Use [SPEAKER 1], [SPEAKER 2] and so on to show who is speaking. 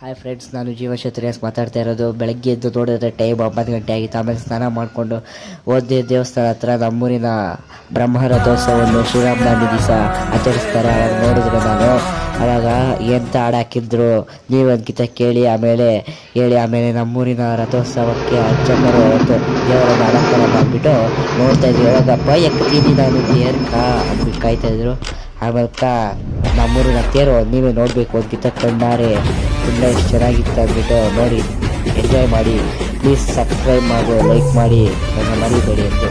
[SPEAKER 1] Hi friends, ನಾನು ಜೀವಶತ್ರಿಯಾಸ್ ಮಾತಾಡ್ತಾ ಇರೋದು. ಬೆಳಗ್ಗೆ ಎದ್ದು ನೋಡಿದ್ರೆ ಟೈಮ್ 9 ಗಂಟೆ ಆಗಿತ್ತು. ಆಮೇಲೆ ಸ್ನಾನ ಮಾಡಿಕೊಂಡು ಓದಿ ದೇವಸ್ಥಾನ ಹತ್ರ ನಮ್ಮೂರಿನ ಬ್ರಹ್ಮರಥೋತ್ಸವವನ್ನು ಶ್ರೀರಾಮನವಮಿ ದಿವಸ ಆಚರಿಸ್ತಾರೆ. ಅವಾಗ ನೋಡಿದ್ರೆ ನಾನು ಅವಾಗ ಎಂತ ಹಾಡಾಕಿದ್ರು ನೀವಂತ ಕೇಳಿ ಆಮೇಲೆ ನಮ್ಮೂರಿನ ರಥೋತ್ಸವಕ್ಕೆ ಅರ್ಚಕರು ದೇವರನ್ನು ಅಲಂಕಾರ ಮಾಡಿಬಿಟ್ಟು ನೋಡ್ತಾ ಇದ್ವಿ. ಯಾವಾಗಪ್ಪ ಎಕ್ತೀನಿ ನಾನು ತೇರ್ಕ ಅಂದ್ಬಿಟ್ಟು ಕಾಯ್ತಾಯಿದ್ರು. ಆಮೇಲೆ ನಮ್ಮೂರಿನ ತೇರು ನೀವೇ ನೋಡಬೇಕು ಅಂತಿದ್ದ ಕಣ್ಣಾರೆ ತುಂಬ ಎಷ್ಟು ಚೆನ್ನಾಗಿತ್ತು ಅಂದ್ಬಿಟ್ಟು ನೋಡಿ ಎಂಜಾಯ್ ಮಾಡಿ. ಪ್ಲೀಸ್ ಸಬ್ಸ್ಕ್ರೈಬ್ ಮಾಡಿ, ಲೈಕ್ ಮಾಡಿ, ನನ್ನ ಮರಿಬೇಡಿ ಅಂತ.